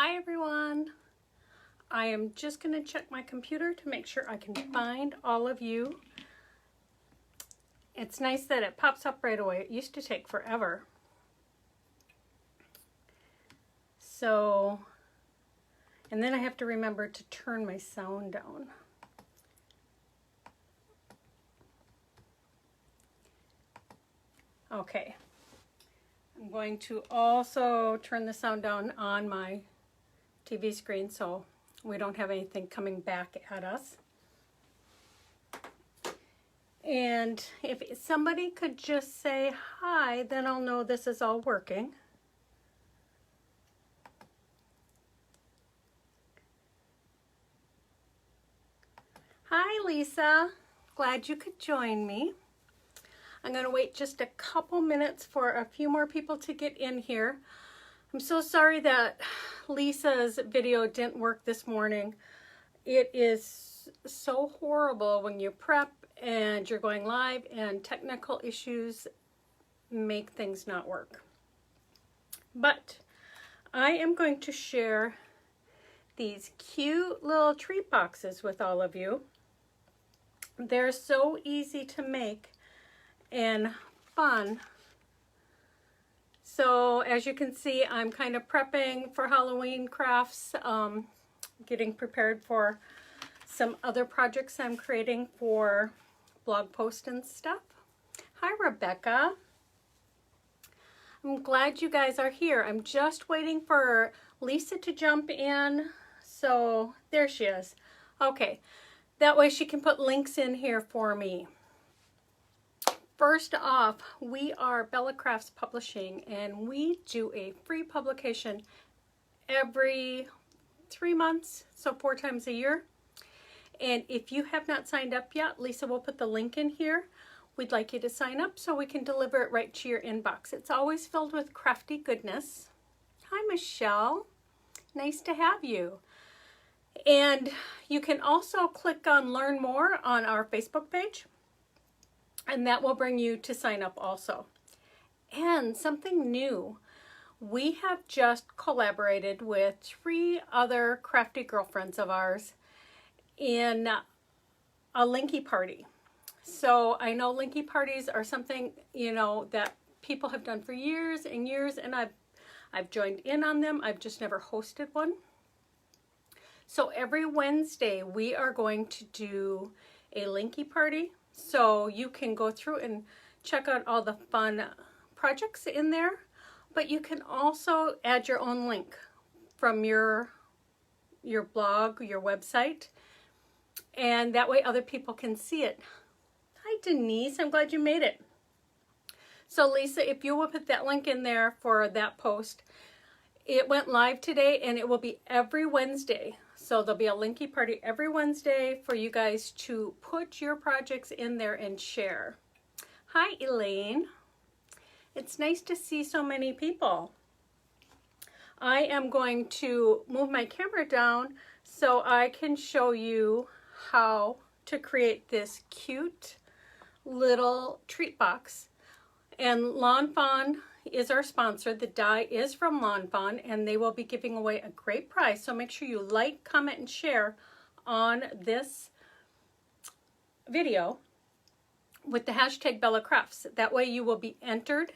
Hi everyone. I am just going to check my computer to make sure I can find all of you. It's nice that it pops up right away. It used to take forever. So, and then I have to remember to turn my sound down. Okay. I'm going to also turn the sound down on my TV screen so we don't have anything coming back at us. And if somebody could just say hi, then I'll know this is all working. Hi Lisa, glad you could join me. I'm going to wait just a couple minutes for a few more people to get in here. I'm so sorry that Lisa's video didn't work this morning. It is so horrible when you prep and you're going live and technical issues make things not work. But I am going to share these cute little treat boxes with all of you. They're so easy to make and fun. So as you can see, I'm kind of prepping for Halloween crafts, getting prepared for some other projects I'm creating for blog posts and stuff. Hi Rebecca. I'm glad you guys are here. I'm just waiting for Lisa to jump in. So there she is. Okay, that way she can put links in here for me. First off, we are Bella Crafts Publishing, and we do a free publication every 3 months, so 4 times a year. And if you have not signed up yet, Lisa will put the link in here. We'd like you to sign up so we can deliver it right to your inbox. It's always filled with crafty goodness. Hi, Michelle. Nice to have you. And you can also click on Learn More on our Facebook page, and that will bring you to sign up also. And something new, we have just collaborated with 3 other crafty girlfriends of ours in a Linky party. So I know Linky parties are something, you know, that people have done for years and years, and I've joined in on them. I've just never hosted one. So every Wednesday we are going to do a Linky party. So you can go through and check out all the fun projects in there, but you can also add your own link from your blog, your website, and that way other people can see it. Hi Denise, I'm glad you made it. So Lisa, if you will put that link in there for that post, it went live today and it will be every Wednesday. So there'll be a Linky party every Wednesday for you guys to put your projects in there and share. Hi Elaine. It's nice to see so many people. I am going to move my camera down so I can show you how to create this cute little treat box. And Lawn Fawn is our sponsor. The die is from Lawn Fawn, and they will be giving away a great prize. So make sure you like, comment, and share on this video with the hashtag Bella Crafts. That way you will be entered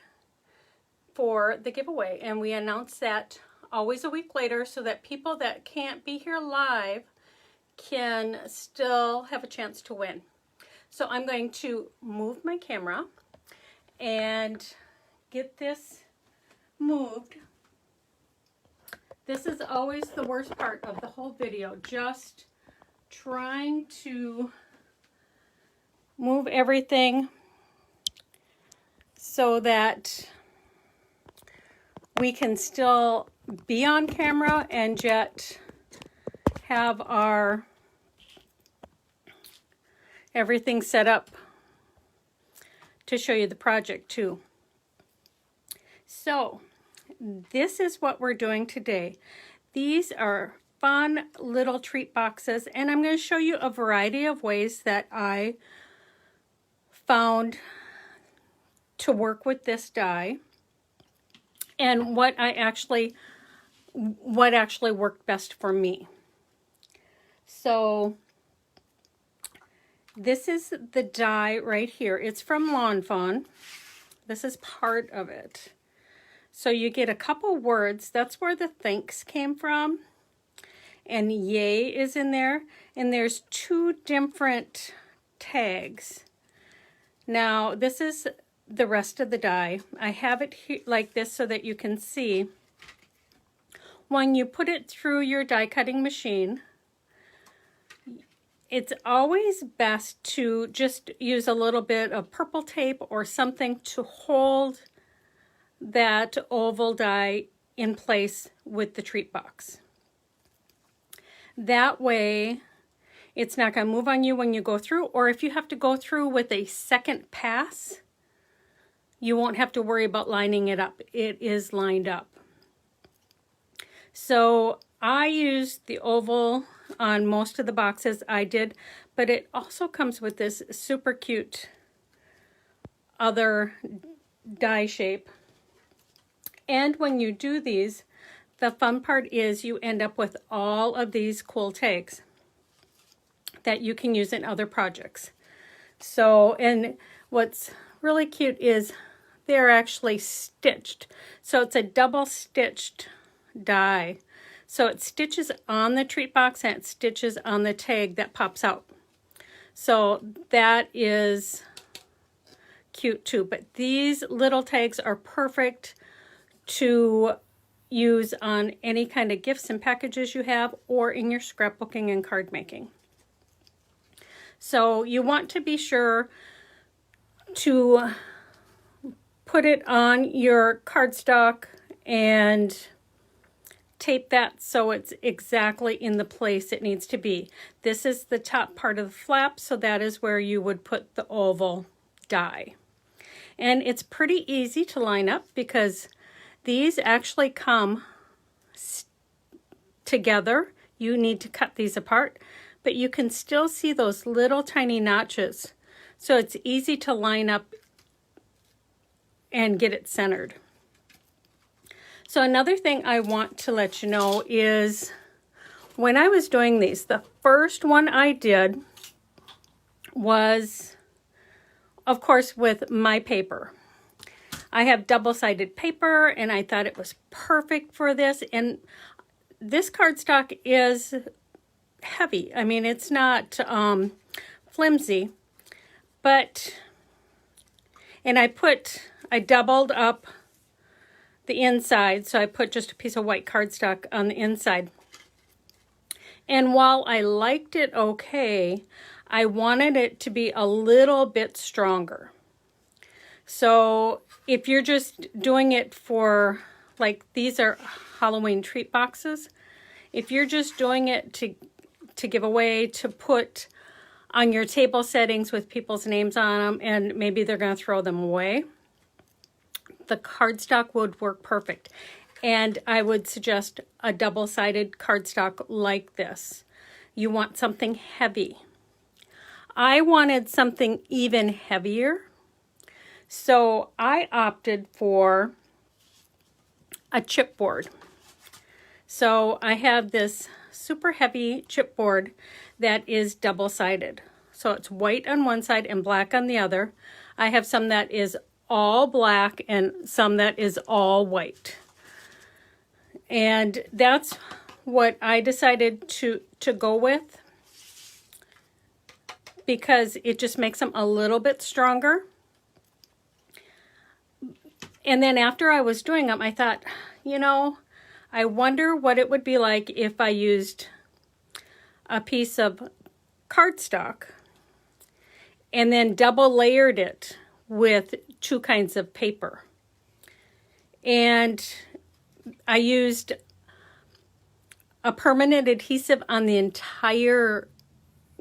for the giveaway. And we announce that always a week later so that people that can't be here live can still have a chance to win. So I'm going to move my camera and get this moved. This is always the worst part of the whole video, just trying to move everything so that we can still be on camera and yet have our everything set up to show you the project too. So this is what we're doing today. These are fun little treat boxes, and I'm going to show you a variety of ways that I found to work with this die and what I actually what actually worked best for me. So this is the die right here. It's from Lawn Fawn. This is part of it. So you get a couple words. That's where the thanks came from. And yay is in there. And there's 2 different tags. Now this is the rest of the die. I have it here like this so that you can see. When you put it through your die cutting machine, it's always best to just use a little bit of purple tape or something to hold that oval die in place with the treat box. That way it's not going to move on you when you go through, or if you have to go through with a second pass, you won't have to worry about lining it up. It is lined up. So I used the oval on most of the boxes I did, but it also comes with this super cute other die shape. And when you do these, the fun part is you end up with all of these cool tags that you can use in other projects. So, and what's really cute is they're actually stitched. So it's a double stitched die. So it stitches on the treat box and it stitches on the tag that pops out. So that is cute too. But these little tags are perfect to use on any kind of gifts and packages you have, or in your scrapbooking and card making. So you want to be sure to put it on your cardstock and tape that so it's exactly in the place it needs to be. This is the top part of the flap, so that is where you would put the oval die. And it's pretty easy to line up because these actually come together. You need to cut these apart, but you can still see those little tiny notches. So it's easy to line up and get it centered. So another thing I want to let you know is when I was doing these, the first one I did was, of course, with my paper. I have double-sided paper and I thought it was perfect for this. And this cardstock is heavy. I mean, it's not flimsy, but, and I doubled up the inside, so I put just a piece of white cardstock on the inside. And while I liked it okay, I wanted it to be a little bit stronger. So if you're just doing it for, like, these are Halloween treat boxes, if you're just doing it to give away, to put on your table settings with people's names on them, and maybe they're going to throw them away, the cardstock would work perfect. And I would suggest a double-sided cardstock like this. You want something heavy. I wanted something even heavier, so I opted for a chipboard. So I have this super heavy chipboard that is double-sided. So it's white on one side and black on the other. I have some that is all black and some that is all white. And that's what I decided to go with, because it just makes them a little bit stronger. And then after I was doing them, I thought, you know, I wonder what it would be like if I used a piece of cardstock and then double layered it with 2 kinds of paper. And I used a permanent adhesive on the entire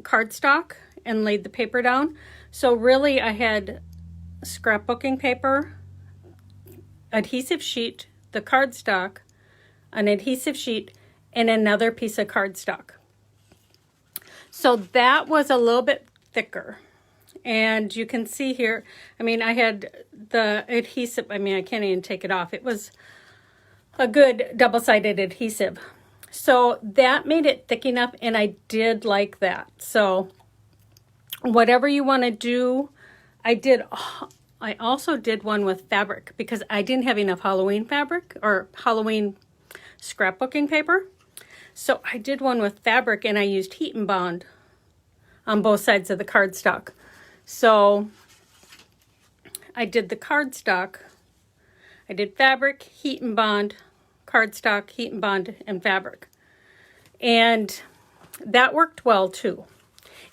cardstock and laid the paper down. So really I had scrapbooking paper, adhesive sheet, the cardstock, an adhesive sheet, and another piece of cardstock. So that was a little bit thicker. And you can see here, I mean, I had the adhesive, I mean, I can't even take it off. It was a good double-sided adhesive. So that made it thick enough, and I did like that. So whatever you want to do, I also did one with fabric because I didn't have enough Halloween fabric or Halloween scrapbooking paper. So I did one with fabric, and I used heat and bond on both sides of the cardstock. So I did the cardstock. I did fabric, heat and bond, cardstock, heat and bond, and fabric. And that worked well too.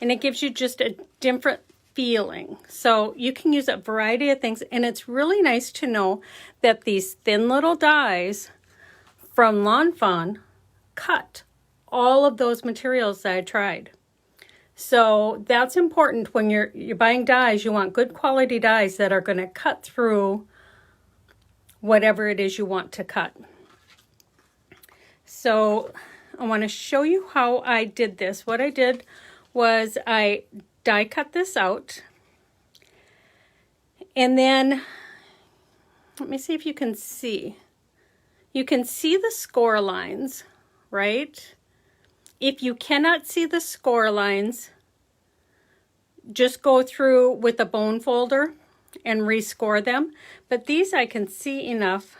And it gives you just a different feeling. So you can use a variety of things. And it's really nice to know that these thin little dies from Lawn Fawn cut all of those materials that I tried. So that's important when you're buying dies. You want good quality dies that are going to cut through whatever it is you want to cut. So I want to show you how I did this. What I did was I die cut this out, and then let me see if you can see. You can see the score lines, right? If you cannot see the score lines, just go through with a bone folder and rescore them. But these I can see enough.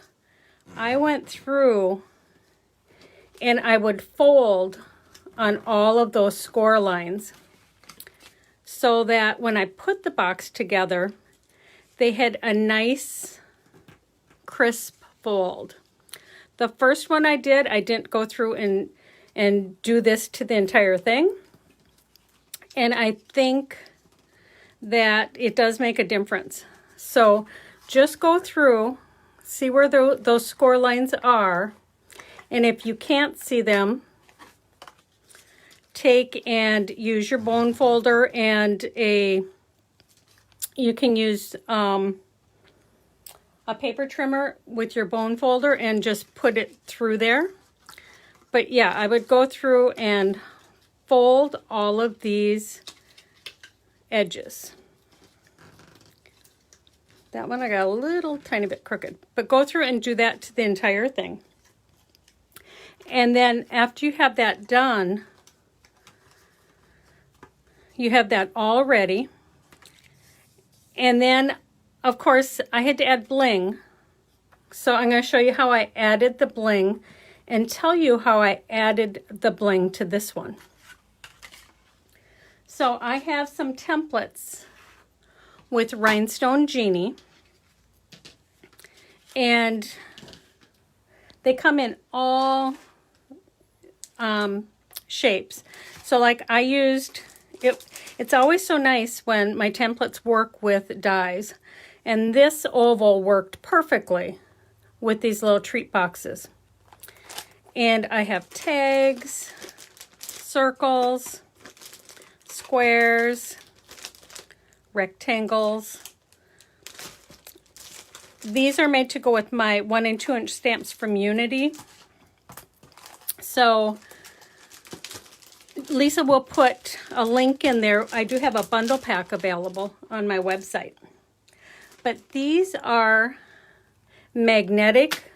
I went through and I would fold on all of those score lines so that when I put the box together, they had a nice crisp fold. The first one I didn't go through and do this to the entire thing. And I think that it does make a difference. So just go through, see where those score lines are. And if you can't see them, take and use your bone folder, and you can use a paper trimmer with your bone folder and just put it through there. But yeah, I would go through and fold all of these edges. That one I got a little tiny bit crooked, but go through and do that to the entire thing. And then after you have that done, you have that all ready. And then, of course, I had to add bling. So I'm going to show you how I added the bling and tell you how I added the bling to this one. So I have some templates with Rhinestone Genie, and they come in all shapes. So like I used, it's always so nice when my templates work with dies, and this oval worked perfectly with these little treat boxes. And I have tags, circles, squares, rectangles. These are made to go with my 1 and 2 inch stamps from Unity. So Lisa will put a link in there. I do have a bundle pack available on my website. But these are magnetic,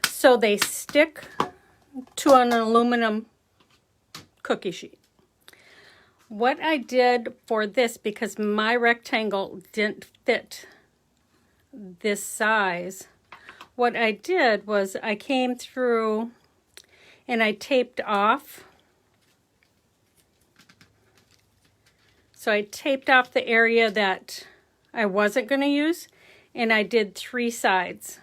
so they stick to an aluminum cookie sheet. What I did for this, because my rectangle didn't fit this size, what I did was I came through and I taped off. So I taped off the area that I wasn't going to use, and I did 3 sides.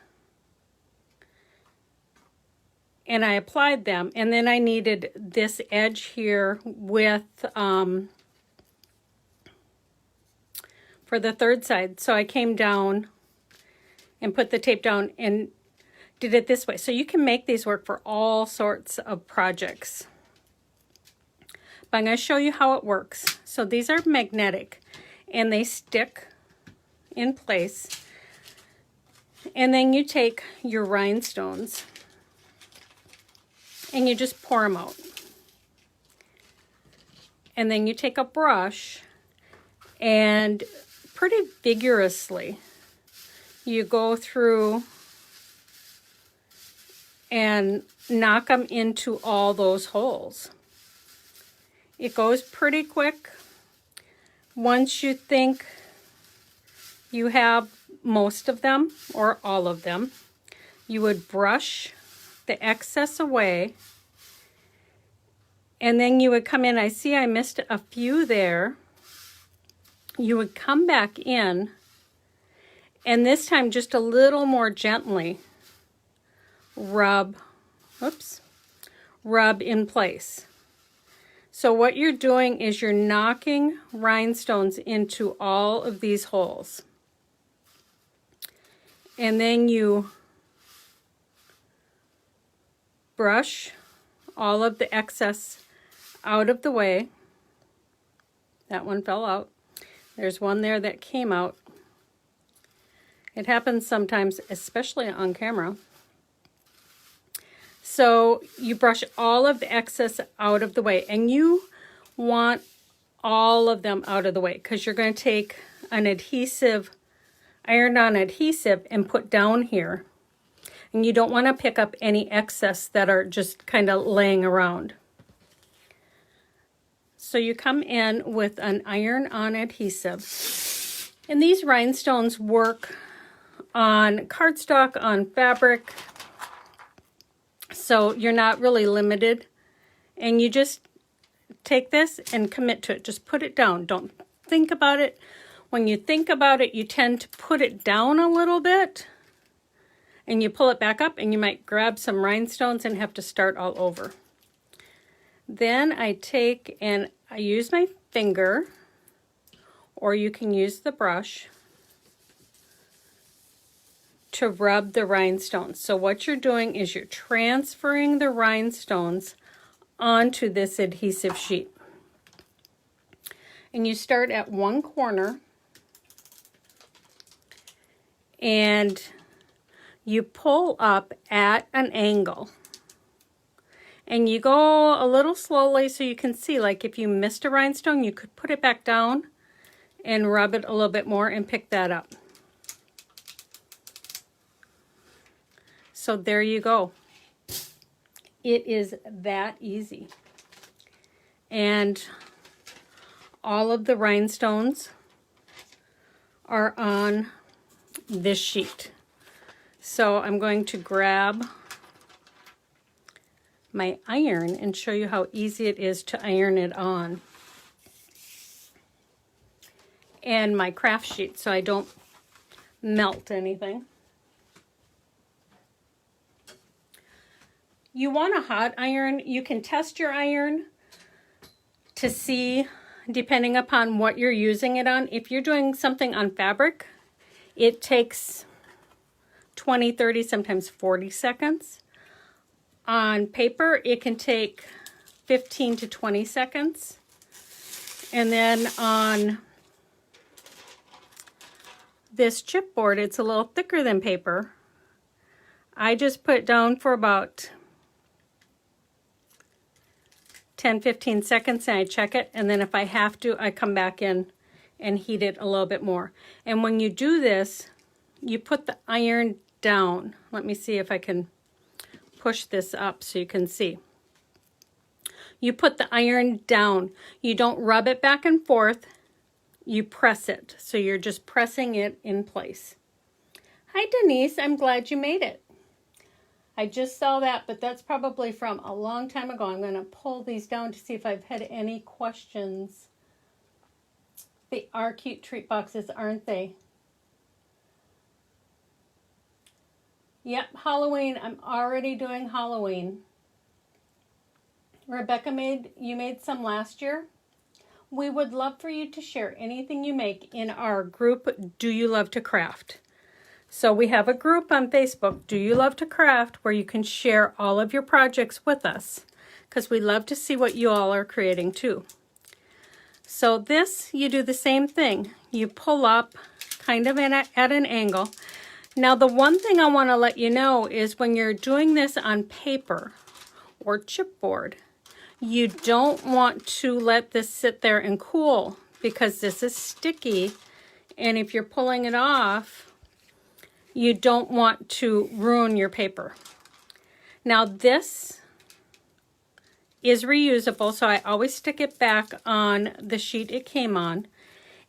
And I applied them, and then I needed this edge here with for the 3rd side. So I came down and put the tape down and did it this way. So you can make these work for all sorts of projects. But I'm going to show you how it works. So these are magnetic, and they stick in place. And then you take your rhinestones and you just pour them out. And then you take a brush and pretty vigorously you go through and knock them into all those holes. It goes pretty quick. Once you think you have most of them or all of them, you would brush the excess away, and then you would come in. I see I missed a few there. You would come back in, and this time just a little more gently rub in place. So what you're doing is you're knocking rhinestones into all of these holes. And then you brush all of the excess out of the way. That one fell out. There's one there that came out. It happens sometimes, especially on camera. So you brush all of the excess out of the way, and you want all of them out of the way because you're going to take an adhesive, ironed-on adhesive, and put down here. And you don't want to pick up any excess that are just kind of laying around. So you come in with an iron-on adhesive. And these rhinestones work on cardstock, on fabric, so you're not really limited. And you just take this and commit to it. Just put it down. Don't think about it. When you think about it, you tend to put it down a little bit, and you pull it back up, and you might grab some rhinestones and have to start all over. Then I take and I use my finger, or you can use the brush to rub the rhinestones. So what you're doing is you're transferring the rhinestones onto this adhesive sheet. And you start at one corner and you pull up at an angle. And you go a little slowly so you can see, like if you missed a rhinestone, you could put it back down and rub it a little bit more and pick that up. So there you go. It is that easy. And all of the rhinestones are on this sheet. So I'm going to grab my iron and show you how easy it is to iron it on. And my craft sheet so I don't melt anything. You want a hot iron. You can test your iron to see, depending upon what you're using it on. If you're doing something on fabric, it takes 20, 30, sometimes 40 seconds. On paper, it can take 15 to 20 seconds. And then on this chipboard, it's a little thicker than paper. I just put it down for about 10-15 seconds and I check it, and then if I have to, I come back in and heat it a little bit more. And when you do this, you put the iron down. Let me see if I can push this up so you can see. You put the iron down. You don't rub it back and forth. You press it. So you're just pressing it in place. Hi Denise, I'm glad you made it. I just saw that, but that's probably from a long time ago. I'm going to pull these down to see if I've had any questions. They are cute treat boxes, aren't they? Yep, Halloween. I'm already doing Halloween. Rebecca, you made some last year. We would love for you to share anything you make in our group, Do You Love to Craft? So we have a group on Facebook, Do You Love to Craft, where you can share all of your projects with us, because we love to see what you all are creating too. So this, you do the same thing. You pull up kind of at an angle. Now the one thing I want to let you know is when you're doing this on paper or chipboard, you don't want to let this sit there and cool, because this is sticky, and if you're pulling it off, you don't want to ruin your paper. Now this is reusable, so I always stick it back on the sheet it came on.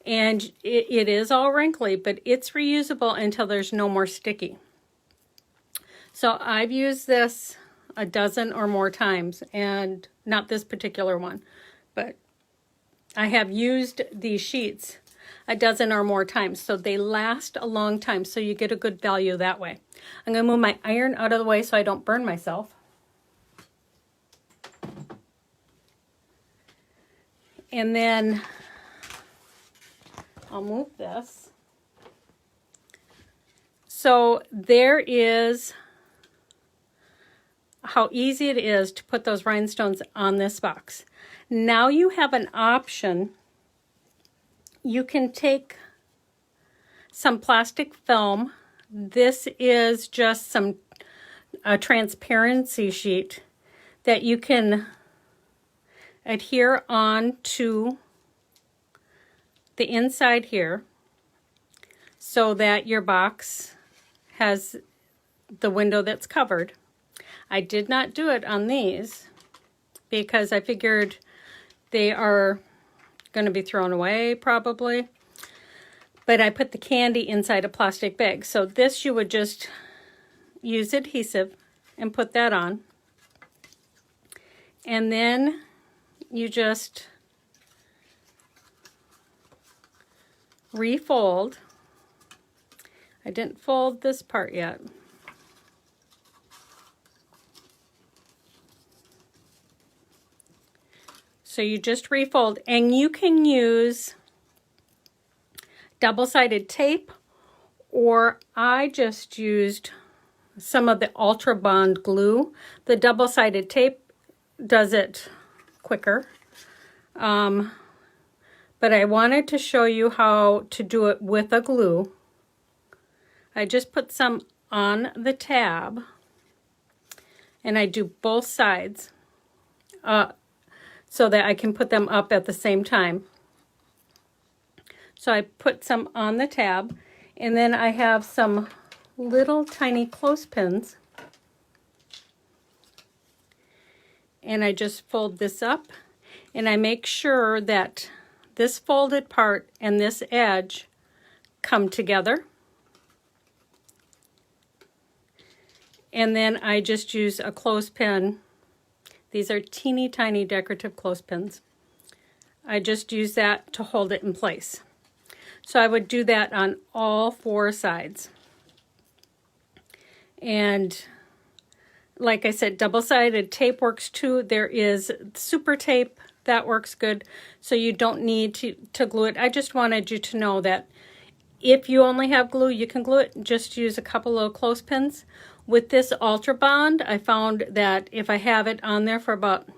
And it is all wrinkly, but it's reusable until there's no more sticky. So I've used this a dozen or more times, and not this particular one, but I have used these sheets a dozen or more times, so they last a long time, so you get a good value that way. I'm going to move my iron out of the way so I don't burn myself. And then I'll move this. So there is how easy it is to put those rhinestones on this box. Now you have an option. You can take some plastic film. This is just a transparency sheet that you can adhere on to the inside here so that your box has the window that's covered. I did not do it on these because I figured they are going to be thrown away probably. But I put the candy inside a plastic bag. So this you would just use adhesive and put that on. And then you just refold. I didn't fold this part yet. So you just refold, and you can use double-sided tape, or I just used some of the Ultra Bond glue. The double-sided tape does it quicker. But I wanted to show you how to do it with a glue. I just put some on the tab, and I do both sides so that I can put them up at the same time. So I put some on the tab, and then I have some little tiny clothespins, and I just fold this up, and I make sure that this folded part and this edge come together. And then I just use a clothespin. These are teeny tiny decorative clothespins. I just use that to hold it in place. So I would do that on all four sides. And like I said, double-sided tape works too. There is super tape that works good, so you don't need to glue it. I just wanted you to know that if you only have glue, you can glue it. Just use a couple of clothespins. With this Ultra Bond, I found that if I have it on there for about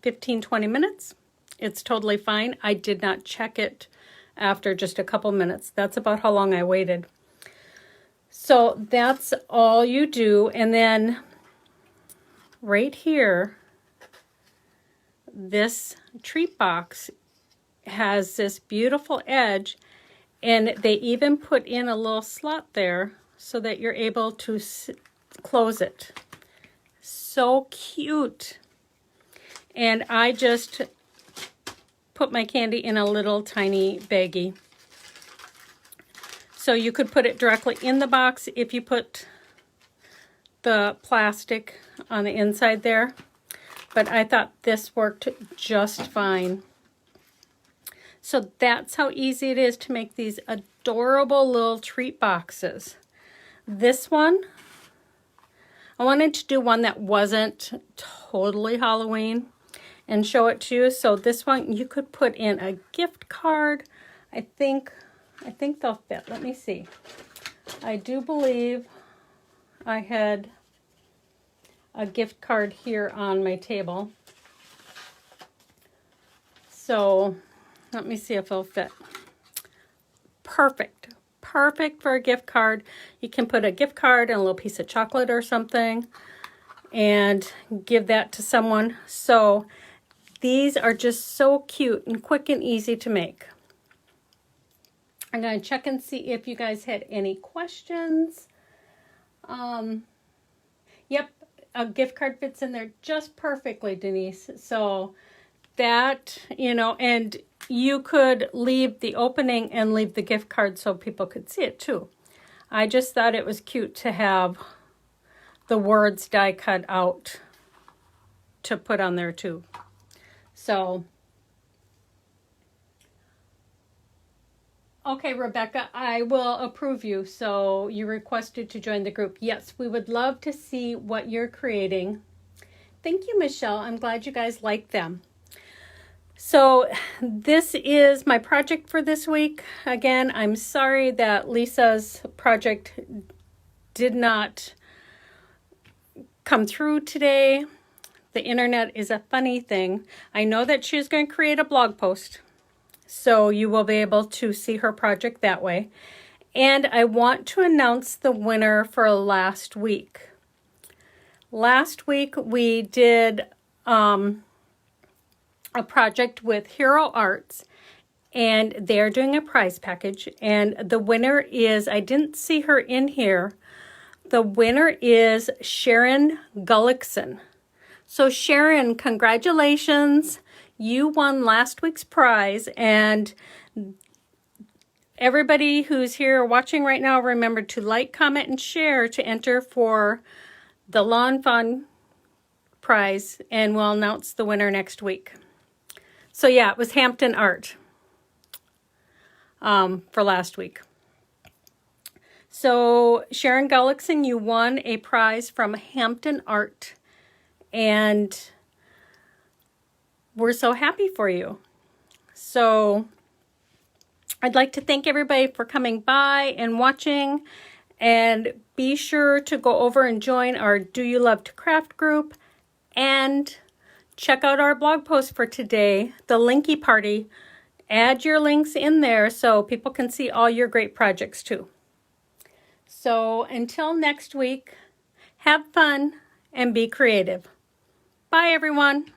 15-20 minutes, it's totally fine. I did not check it after just a couple minutes. That's about how long I waited. So that's all you do. And then right here, this treat box has this beautiful edge, and they even put in a little slot there so that you're able to close it. So cute. And I just put my candy in a little tiny baggie. So you could put it directly in the box if you put the plastic on the inside there. But I thought this worked just fine. So that's how easy it is to make these adorable little treat boxes. This one, I wanted to do one that wasn't totally Halloween and show it to you. So this one you could put in a gift card. I think they'll fit. Let me see. I do believe I had a gift card here on my table. So let me see if it'll fit. Perfect. Perfect for a gift card. You can put a gift card and a little piece of chocolate or something and give that to someone. So these are just so cute and quick and easy to make. I'm going to check and see if you guys had any questions. Yep, a gift card fits in there just perfectly, Denise. So that, you know, and you could leave the opening and leave the gift card so people could see it too. I just thought it was cute to have the words die cut out to put on there too. So, okay, Rebecca, I will approve you. So you requested to join the group. Yes, we would love to see what you're creating. Thank you, Michelle. I'm glad you guys like them. So this is my project for this week. Again, I'm sorry that Lisa's project did not come through today. The internet is a funny thing. I know that she's going to create a blog post, so you will be able to see her project that way. And I want to announce the winner for last week. Last week we did a project with Hero Arts, and they're doing a prize package, and the winner is, I didn't see her in here, the winner is Sharon Gullickson. So Sharon, congratulations, you won last week's prize, and everybody who's here watching right now, remember to like, comment, and share to enter for the Lawn Fawn prize, and we'll announce the winner next week. So yeah, it was Hampton Art for last week. So Sharon Gullickson, you won a prize from Hampton Art, and we're so happy for you. So I'd like to thank everybody for coming by and watching, and be sure to go over and join our Do You Love to Craft group, and check out our blog post for today, the Linky Party. Add your links in there so people can see all your great projects too. So until next week, have fun and be creative. Bye, everyone.